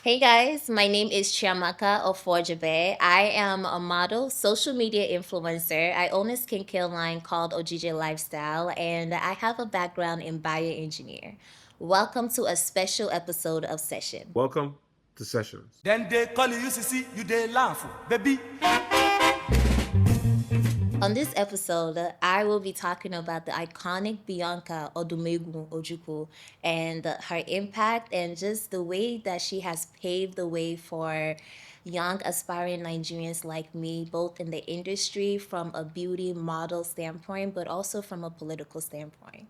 Hey guys, my name is Chiamaka Offorjebe. I am a model, social media influencer. I own a skincare line called Ojije Lifestyle, and I have a background in bioengineer. Welcome to a special episode of Session. Welcome to Sessions. Then they call you see, you they laugh, baby. On this episode, I will be talking about the iconic Bianca Odumegwu Ojukwu and her impact and just the way that she has paved the way for young aspiring Nigerians like me, both in the industry from a beauty model standpoint, but also from a political standpoint.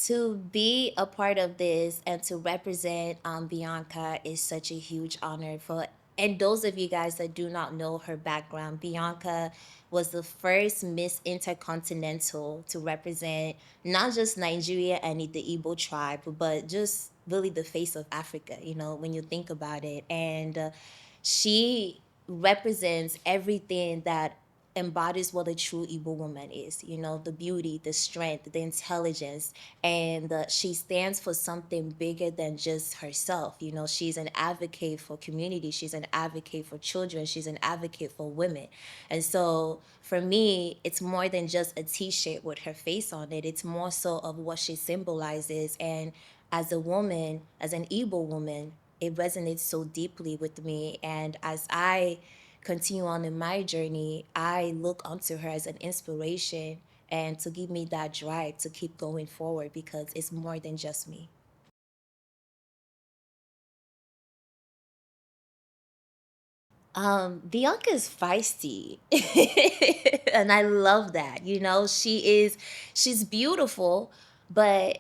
To be a part of this and to represent Bianca is such a huge honor for. And those of you guys that do not know her background, Bianca was the first Miss Intercontinental to represent not just Nigeria and the Igbo tribe, but just really the face of Africa, when you think about it. And she represents everything that embodies what a true Igbo woman is, the beauty, the strength, the intelligence, and she stands for something bigger than just herself. She's an advocate for community, she's an advocate for children, she's an advocate for women. And so for me, it's more than just a t-shirt with her face on it. It's more so of what she symbolizes. And as a woman, as an Igbo woman, it resonates so deeply with me. And as I continue on in my journey, I look onto her as an inspiration and to give me that drive to keep going forward because it's more than just me. Bianca is feisty, and I love that. She's beautiful, but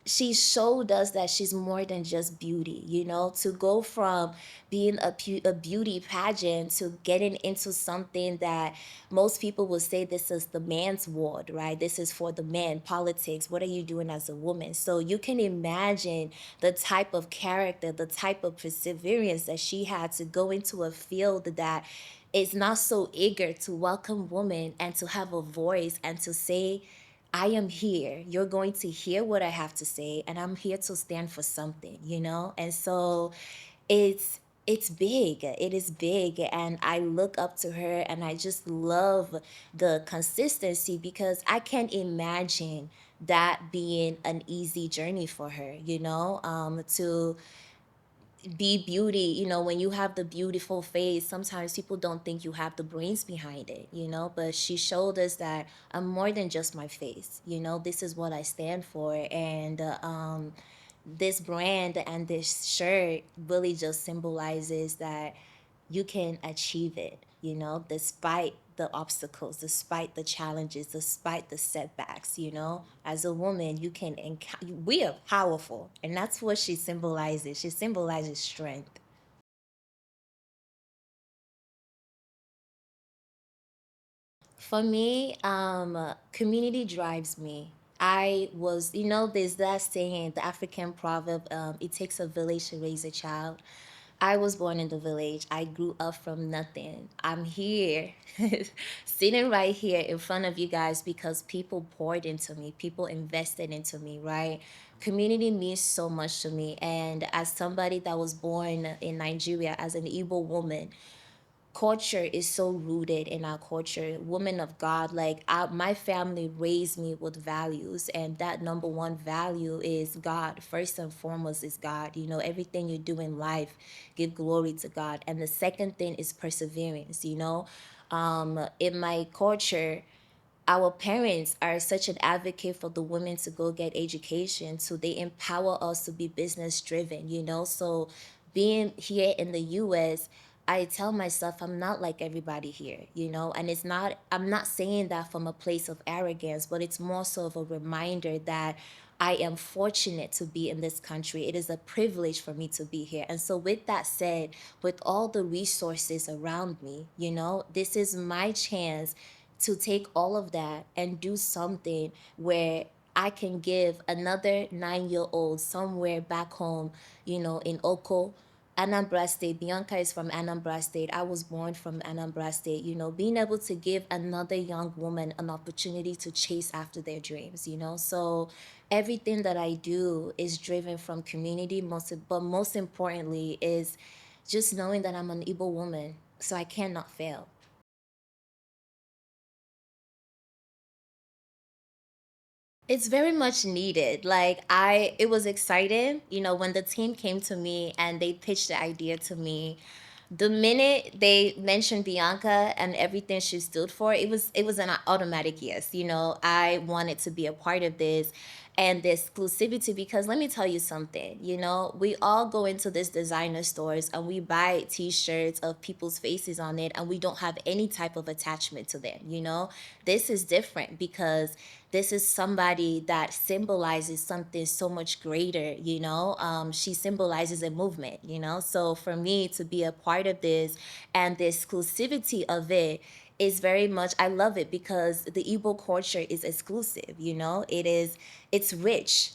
she showed us that she's more than just beauty. To go from being a beauty pageant to getting into something that most people will say this is the man's ward, right? This is for the man, politics. What are you doing as a woman? So you can imagine the type of character, the type of perseverance that she had to go into a field that is not so eager to welcome women and to have a voice and to say, I am here. You're going to hear what I have to say, and I'm here to stand for something. And so it's big. It is big, and I look up to her, and I just love the consistency because I can't imagine that being an easy journey for her. To be beauty, when you have the beautiful face, sometimes people don't think you have the brains behind it. But she showed us that I'm more than just my face. This is what I stand for. And this brand and this shirt really just symbolizes that you can achieve it, despite the obstacles, despite the challenges, despite the setbacks. As a woman, we are powerful. And that's what she symbolizes. She symbolizes strength. For me, community drives me. There's that saying, the African proverb, it takes a village to raise a child. I was born in the village. I grew up from nothing. I'm here, sitting right here in front of you guys because people poured into me, people invested into me, right? Community means so much to me. And as somebody that was born in Nigeria, as an Igbo woman, culture is so rooted in our culture. Women of God, like my family raised me with values, and that number one value is God. First and foremost is God. Everything you do in life, give glory to God. And the second thing is perseverance. In my culture, our parents are such an advocate for the women to go get education, so they empower us to be business driven. So being here in the US, I tell myself I'm not like everybody here. And I'm not saying that from a place of arrogance, but it's more so of a reminder that I am fortunate to be in this country. It is a privilege for me to be here. And so, with that said, with all the resources around me, this is my chance to take all of that and do something where I can give another 9-year old somewhere back home, in Oko, Anambra State. Bianca is from Anambra State. I was born from Anambra State. Being able to give another young woman an opportunity to chase after their dreams. So everything that I do is driven from community, but most importantly is just knowing that I'm an Igbo woman, so I cannot fail. It's very much needed. It was exciting, when the team came to me and they pitched the idea to me. The minute they mentioned Bianca and everything she stood for, it was an automatic yes. I wanted to be a part of this and the exclusivity, because let me tell you something. We all go into this designer stores and we buy t-shirts of people's faces on it, and we don't have any type of attachment to them. This is different because this is somebody that symbolizes something so much greater. She symbolizes a movement. So for me to be a part of this and the exclusivity of it is very much, I love it because the Igbo culture is exclusive. It's rich.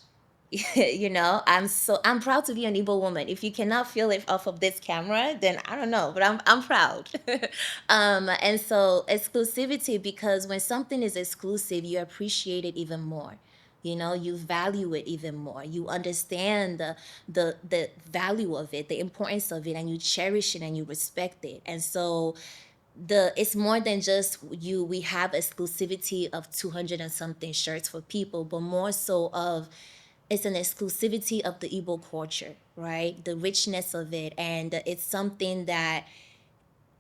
I'm proud to be an Igbo woman. If you cannot feel it off of this camera, then I don't know, but I'm proud. And so exclusivity, because when something is exclusive, you appreciate it even more. You value it even more. You understand the value of it, the importance of it, and you cherish it and you respect it. And so it's more than just you. We have exclusivity of 200 and something shirts for people, but more so of, it's an exclusivity of the Igbo culture, right? The richness of it. And it's something that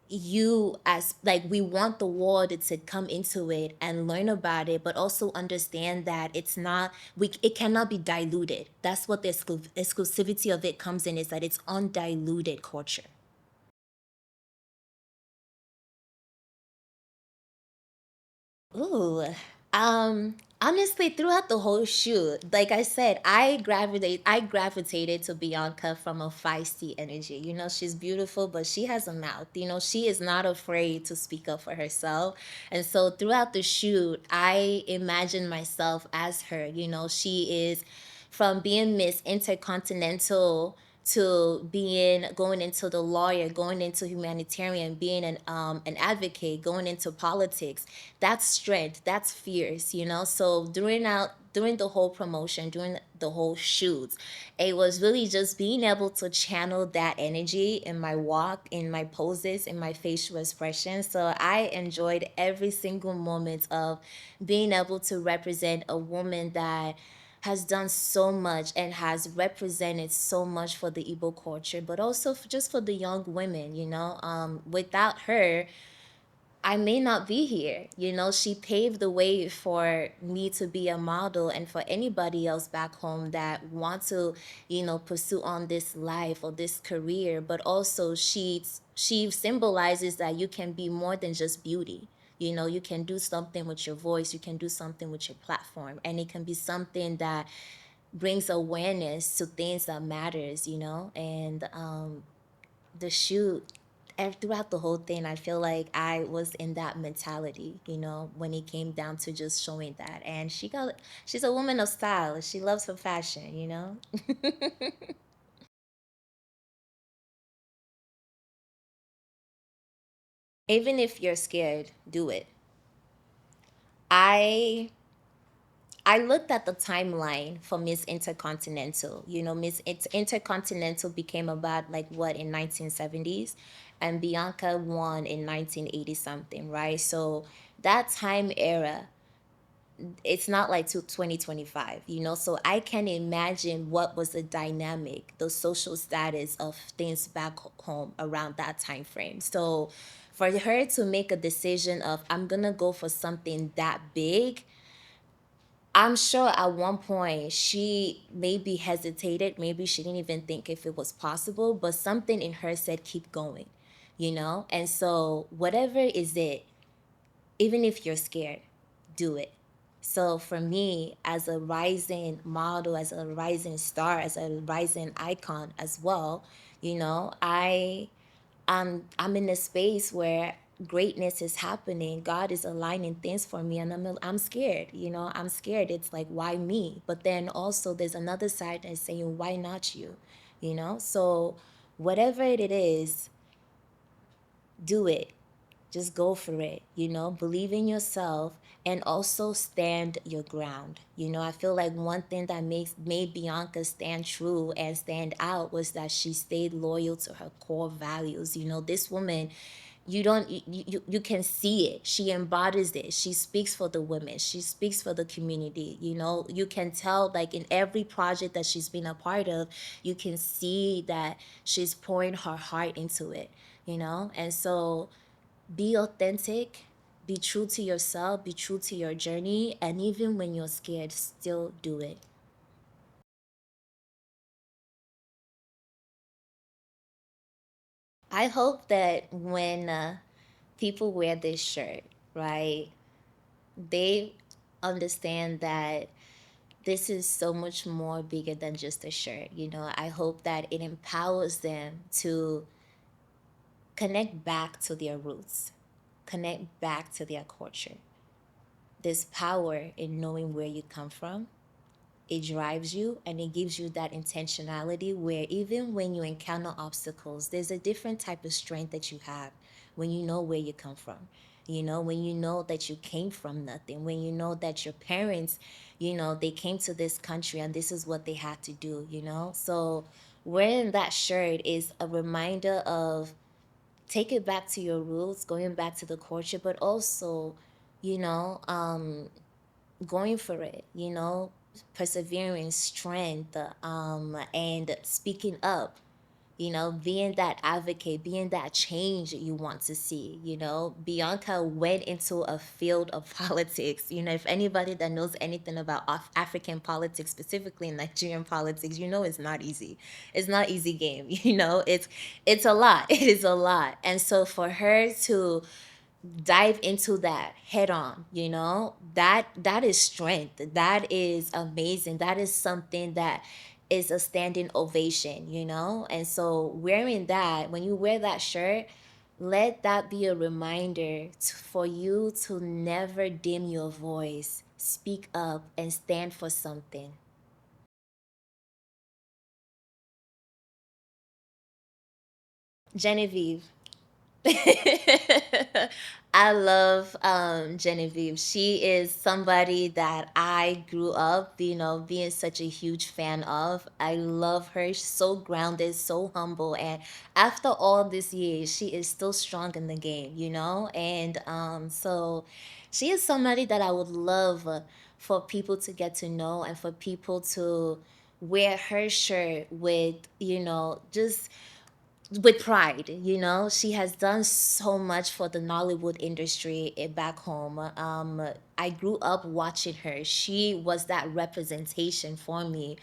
you, as like, we want the world to come into it and learn about it, but also understand that it cannot be diluted. That's what the exclusivity of it comes in, is that it's undiluted culture. Ooh, honestly, throughout the whole shoot, like I said, I gravitated to Bianca from a feisty energy. She's beautiful, but she has a mouth. She is not afraid to speak up for herself. And so throughout the shoot, I imagine myself as her. She is, from being Miss Intercontinental to being, going into the lawyer, going into humanitarian, being an advocate, going into politics. That's strength. That's fierce. So during the whole promotion, during the whole shoots, it was really just being able to channel that energy in my walk, in my poses, in my facial expressions. So I enjoyed every single moment of being able to represent a woman that has done so much and has represented so much for the Igbo culture, but also just for the young women. Without her, I may not be here. She paved the way for me to be a model, and for anybody else back home that want to, pursue on this life or this career. But also she symbolizes that you can be more than just beauty. You can do something with your voice, you can do something with your platform, and it can be something that brings awareness to things that matters. And the shoot, throughout the whole thing, I feel like I was in that mentality, when it came down to just showing that. And she's a woman of style. She loves her fashion. Even if you're scared, do it. I I looked at the timeline for Miss Intercontinental. Miss Intercontinental became about, like, what, in 1970s, and Bianca won in 1980 something, right? So that time era, it's not like to 2025. So I can imagine what was the dynamic, the social status of things back home around that time frame. So for her to make a decision of, I'm gonna go for something that big, I'm sure at one point she maybe hesitated, maybe she didn't even think if it was possible, but something in her said, keep going. And so whatever is it, even if you're scared, do it. So for me, as a rising model, as a rising star, as a rising icon as well, I'm in a space where greatness is happening. God is aligning things for me, and I'm scared. I'm scared. It's like, why me? But then also there's another side that's saying, why not you? So Whatever it is, do it. Just go for it, believe in yourself and also stand your ground. I feel like one thing that made Bianca stand true and stand out was that she stayed loyal to her core values. This woman, you don't you can see it. She embodies it. She speaks for the women. She speaks for the community. You can tell, like, in every project that she's been a part of, you can see that she's pouring her heart into it, and so be authentic, be true to yourself, be true to your journey, and even when you're scared, still do it. I hope that when people wear this shirt, right, they understand that this is so much more bigger than just a shirt. I hope that it empowers them to connect back to their roots, connect back to their culture. There's power in knowing where you come from. It drives you and it gives you that intentionality where even when you encounter obstacles, there's a different type of strength that you have when you know where you come from. When you know that you came from nothing, when you know that your parents, they came to this country and this is what they had to do. So wearing that shirt is a reminder of take it back to your roots, going back to the culture, but also, you know, um, going for it, persevering, strength, and speaking up, being that advocate, being that change that you want to see. Bianca went into a field of politics. If anybody that knows anything about African politics, specifically Nigerian politics, it's not easy. It's not easy game. It's a lot. It is a lot. And so for her to dive into that head on, that is strength. That is amazing. That is something that is a standing ovation. And so wearing that, when you wear that shirt, let that be a reminder for you to never dim your voice, speak up and stand for something. Genevieve. I love Genevieve. She is somebody that I grew up, being such a huge fan of. I love her. She's so grounded, so humble, and after all these years, she is still strong in the game, And so she is somebody that I would love for people to get to know and for people to wear her shirt with, just with pride. She has done so much for the Nollywood industry back home. I grew up watching her. She was that representation for me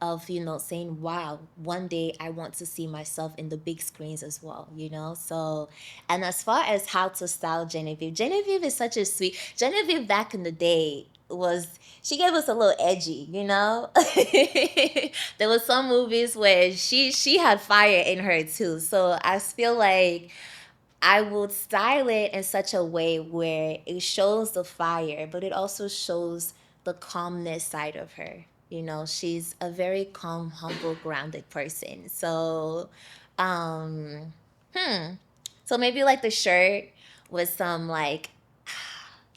of, saying, wow, one day I want to see myself in the big screens as well. So, and as far as how to style Genevieve is such a sweet. Genevieve back in the day was, she gave us a little edgy. There was some movies where she had fire in her too. So I feel like I would style it in such a way where it shows the fire, but it also shows the calmness side of her. She's a very calm, humble, grounded person. So, um, hmm. So maybe like the shirt with some like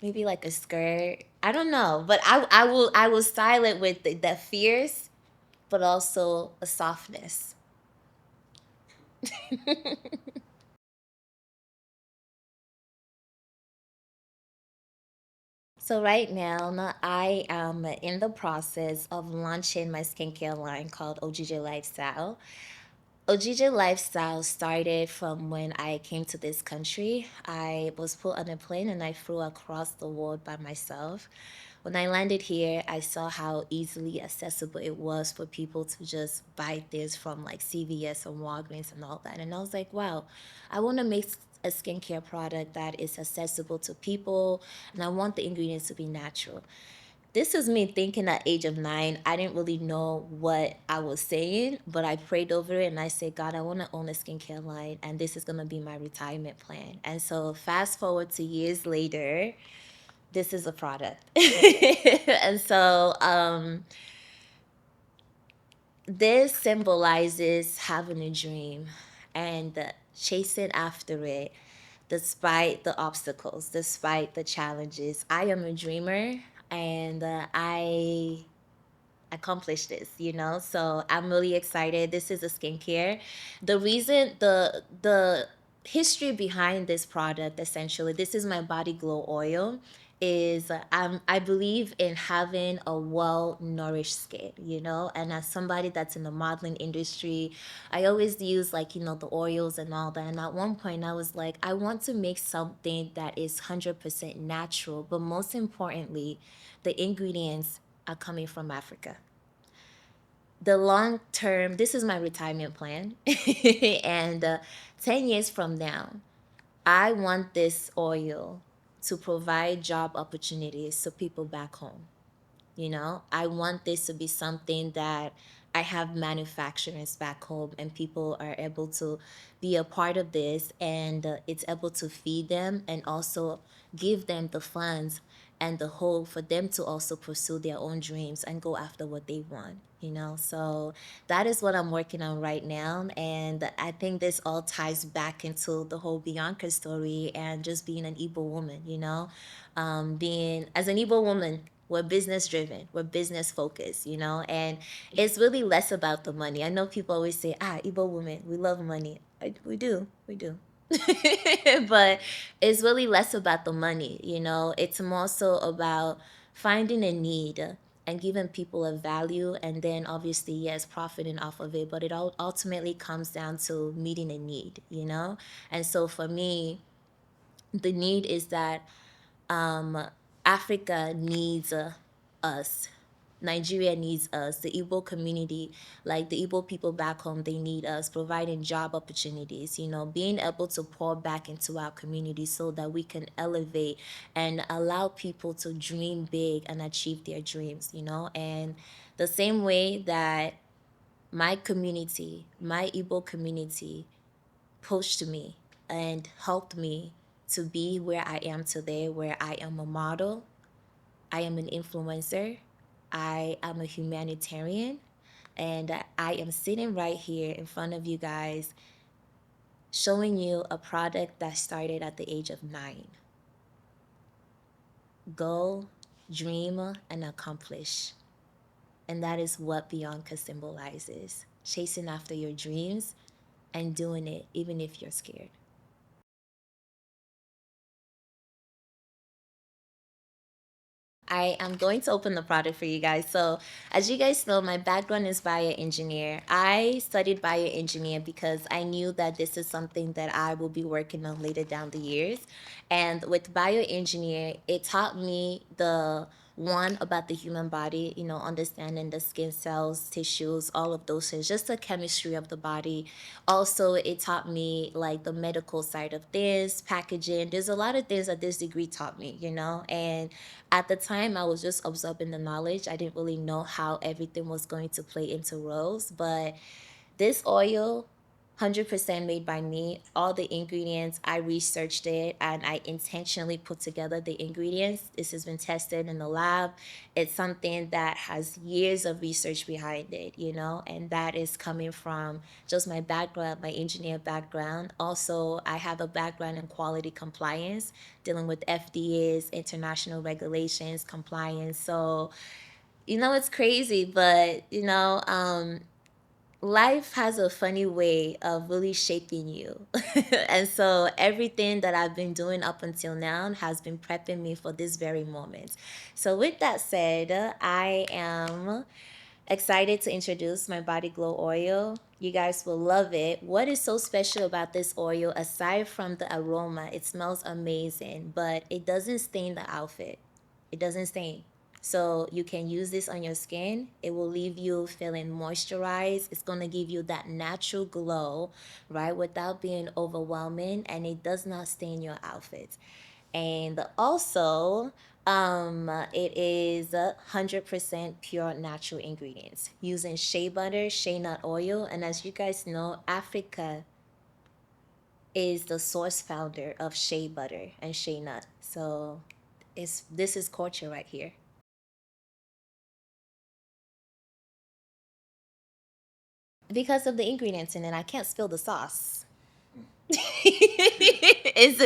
maybe like a skirt. I don't know, but I will style it with the fierce, but also a softness. So right now, I am in the process of launching my skincare line called OGJ Lifestyle. OGJ Lifestyle started from when I came to this country. I was put on a plane and I flew across the world by myself. When I landed here, I saw how easily accessible it was for people to just buy things from like CVS and Walgreens and all that. And I was like, wow, I want to make a skincare product that is accessible to people, and I want the ingredients to be natural. This is me thinking at age of 9. I didn't really know what I was saying, but I prayed over it and I said, God, I want to own a skincare line and this is going to be my retirement plan. And so fast forward to years later, this is a product. And so This symbolizes having a dream and chasing after it despite the obstacles, despite the challenges. I am a dreamer, and I accomplished this, so I'm really excited. This is a skincare. The history behind this product, essentially, this is my body glow oil, is I believe in having a well nourished skin, and as somebody that's in the modeling industry, I always use, like, the oils and all that. And at one point I was like, I want to make something that is 100% natural, but most importantly, the ingredients are coming from Africa. The long term, this is my retirement plan. And 10 years from now, I want this oil to provide job opportunities to people back home. I want this to be something that I have manufacturers back home and people are able to be a part of this, and it's able to feed them and also give them the funds and the hope for them to also pursue their own dreams and go after what they want. So that is what I'm working on right now, and I think this all ties back into the whole Bianca story and just being an Igbo woman. Being, as an Igbo woman, we're business driven, we're business focused, and it's really less about the money. I know people always say, Igbo women, we love money. We do. But it's really less about the money. It's more so about finding a need and giving people a value, and then obviously, yes, profiting off of it, but it all ultimately comes down to meeting a need. And so for me, the need is that Africa needs us. Nigeria needs us. The Igbo community, like the Igbo people back home, they need us, providing job opportunities, being able to pour back into our community so that we can elevate and allow people to dream big and achieve their dreams. And the same way that my community, my Igbo community, pushed me and helped me to be where I am today, where I am a model, I am an influencer, I am a humanitarian, and I am sitting right here in front of you guys showing you a product that started at the age of 9. Go, dream, and accomplish. And that is what Bianca symbolizes: chasing after your dreams and doing it even if you're scared. I am going to open the product for you guys. So, as you guys know, my background is bioengineer. I studied bioengineer because I knew that this is something that I will be working on later down the years. And with bioengineer, it taught me the one about the human body, understanding the skin cells, tissues, all of those things, just the chemistry of the body. Also, it taught me like the medical side of things, packaging. There's a lot of things that this degree taught me. And at the time, I was just absorbing the knowledge. I didn't really know how everything was going to play into roles, but this oil, 100% made by me. All the ingredients, I researched it and I intentionally put together the ingredients. This has been tested in the lab. It's something that has years of research behind it, and that is coming from just my background, my engineer background. Also, I have a background in quality compliance, dealing with FDA's international regulations, compliance. So, it's crazy, but, life has a funny way of really shaping you. And so everything that I've been doing up until now has been prepping me for this very moment. So, with that said, I am excited to introduce my Body Glow oil. You guys will love it. What is so special about this oil, aside from the aroma? It smells amazing, but it doesn't stain the outfit. It doesn't stain. So you can use this on your skin. It will leave you feeling moisturized. It's going to give you that natural glow, right, without being overwhelming, and it does not stain your outfit. And also, it is 100% pure natural ingredients using shea butter, shea nut oil, and as you guys know, Africa is the source founder of shea butter and shea nut. So this is culture right here. Because of the ingredients in it. I can't spill the sauce. It's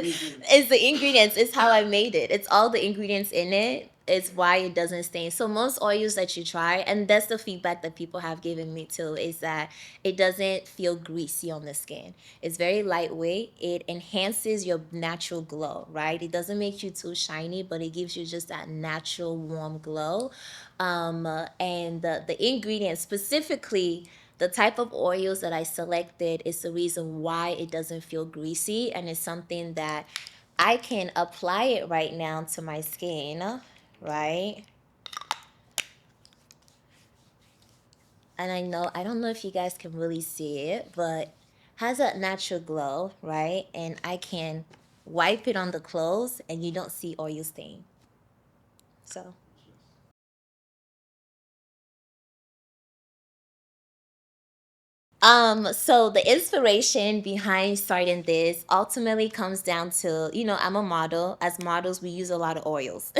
the ingredients. It's how I made it. It's all the ingredients in it. It's why it doesn't stain. So most oils that you try, and that's the feedback that people have given me too, is that it doesn't feel greasy on the skin. It's very lightweight. It enhances your natural glow, right? It doesn't make you too shiny, but it gives you just that natural warm glow. And the ingredients specifically, the type of oils that I selected is the reason why it doesn't feel greasy, and it's something that I can apply it right now to my skin, right? And I don't know if you guys can really see it, but has that natural glow, right? And I can wipe it on the clothes and you don't see oil stain. So so the inspiration behind starting this ultimately comes down to, I'm a model. As models, we use a lot of oils.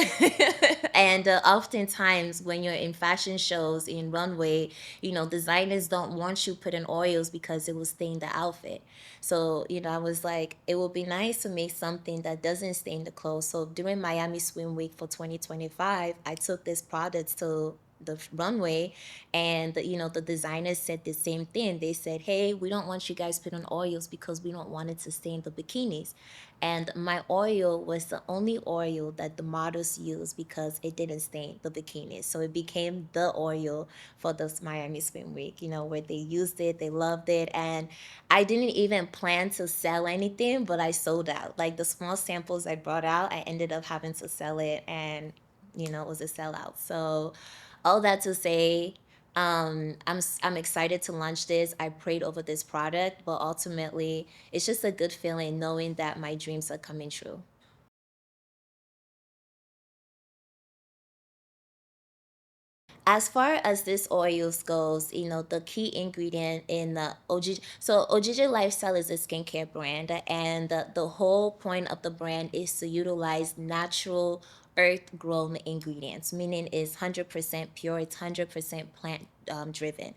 And oftentimes when you're in fashion shows, in runway, designers don't want you putting oils because it will stain the outfit. So, I was like, it would be nice to make something that doesn't stain the clothes. So during Miami Swim Week for 2025, I took this product to the runway, and the designers said the same thing. They said, hey, we don't want you guys putting oils because we don't want it to stain the bikinis. And my oil was the only oil that the models used because it didn't stain the bikinis. So it became the oil for this Miami Swim Week, where they used it, they loved it. And I didn't even plan to sell anything, but I sold out. Like the small samples I brought out, I ended up having to sell it, and it was a sellout. So all that to say, I'm excited to launch this. I prayed over this product, but ultimately, it's just a good feeling knowing that my dreams are coming true. As far as this oils goes, the key ingredient in the OG, so OGJ Lifestyle is a skincare brand, and the whole point of the brand is to utilize natural earth grown ingredients, meaning it's 100% pure, it's 100% plant driven.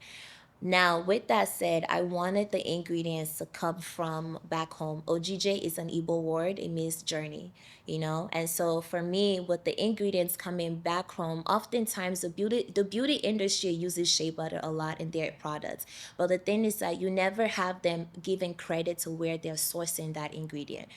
Now, with that said, I wanted the ingredients to come from back home. OGJ is an Igbo word, it means journey, And so for me, with the ingredients coming back home, oftentimes the beauty industry uses shea butter a lot in their products. But the thing is that you never have them giving credit to where they're sourcing that ingredient.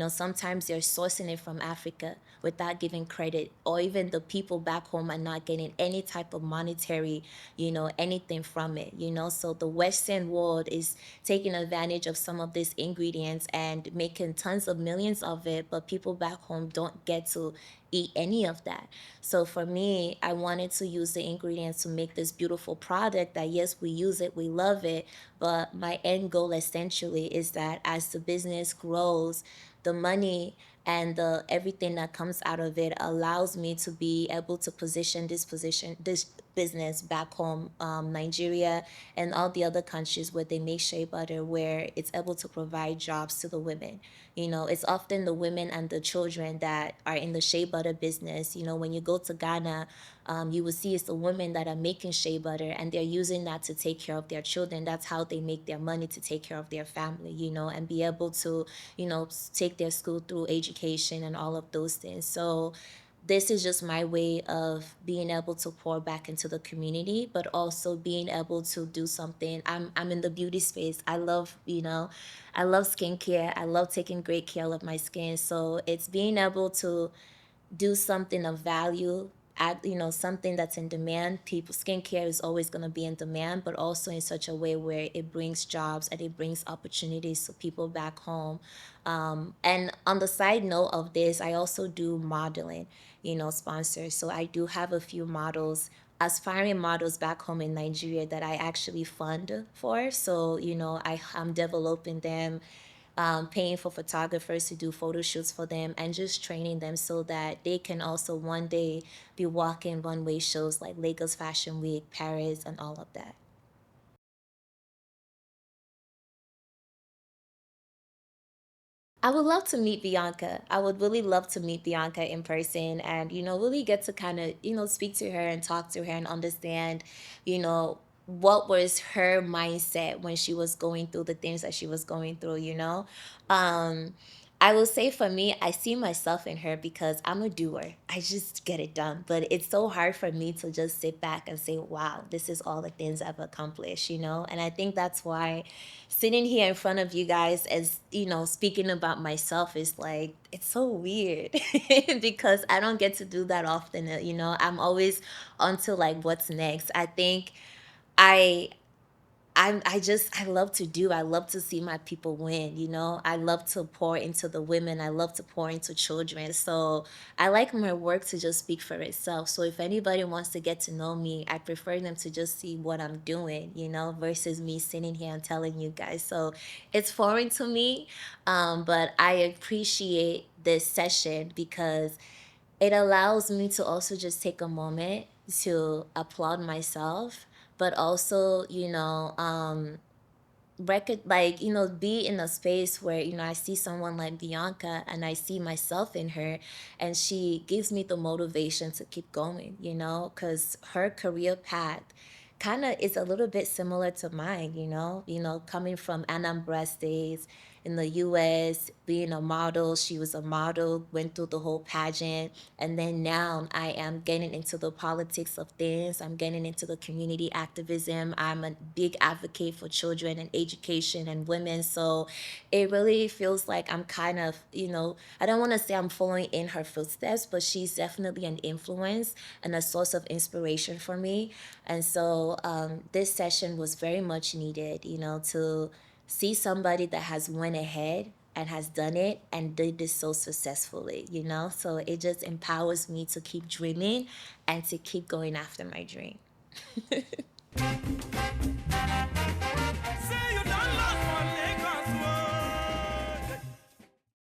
Sometimes they're sourcing it from Africa without giving credit, or even the people back home are not getting any type of monetary, anything from it. So the Western world is taking advantage of some of these ingredients and making tons of millions of it, but people back home don't get to eat any of that. So for me, I wanted to use the ingredients to make this beautiful product that, yes, we use it, we love it, but my end goal essentially is that as the business grows, the money and the everything that comes out of it allows me to be able to this business back home, Nigeria and all the other countries where they make shea butter, where it's able to provide jobs to the women. It's often the women and the children that are in the shea butter business. When you go to Ghana, you will see it's the women that are making shea butter, and they're using that to take care of their children. That's how they make their money to take care of their family, and be able to, take their school through education and all of those things. So this is just my way of being able to pour back into the community, but also being able to do something. I'm in the beauty space. I love skincare. I love taking great care of my skin. So it's being able to do something of value, add, something that's in demand. People, skincare is always going to be in demand, but also in such a way where it brings jobs and it brings opportunities to people back home. And on the side note of this, I also do modeling, sponsors. So I do have a few models, aspiring models back home in Nigeria that I actually fund for. So, I'm developing them, paying for photographers to do photo shoots for them, and just training them so that they can also one day be walking runway shows like Lagos Fashion Week, Paris, and all of that. I would love to meet Bianca. I would really love to meet Bianca in person and, really get to kind of, speak to her and talk to her and understand, you know, what was her mindset when she was going through the things that she was going through, you know? Um, I will say for me, I see myself in her because I'm a doer. I just get it done. But it's so hard for me to just sit back and say, wow, this is all the things I've accomplished, you know? And I think that's why sitting here in front of you guys as, you know, speaking about myself is like, it's so weird because I don't get to do that often, you know? I'm always onto like what's next. I think I I love to do. I love to see my people win, you know? I love to pour into the women. I love to pour into children. So I like my work to just speak for itself. So if anybody wants to get to know me, I prefer them to just see what I'm doing, you know, versus me sitting here and telling you guys. So it's foreign to me, but I appreciate this session because it allows me to also just take a moment to applaud myself, but also, you know, like, you know, be in a space where, you know, I see someone like Bianca and I see myself in her, and she gives me the motivation to keep going, you know, because her career path kind of is a little bit similar to mine, you know, coming from Anambra days in the US, being a model. She was a model, went through the whole pageant, and then now I am getting into the politics of things. I'm getting into the community activism. I'm a big advocate for children and education and women. So it really feels like I'm kind of, you know, I don't want to say I'm following in her footsteps, but she's definitely an influence and a source of inspiration for me. And so this session was very much needed, you know, to see somebody that has went ahead and has done it and did this so successfully, you know? So it just empowers me to keep dreaming and to keep going after my dream.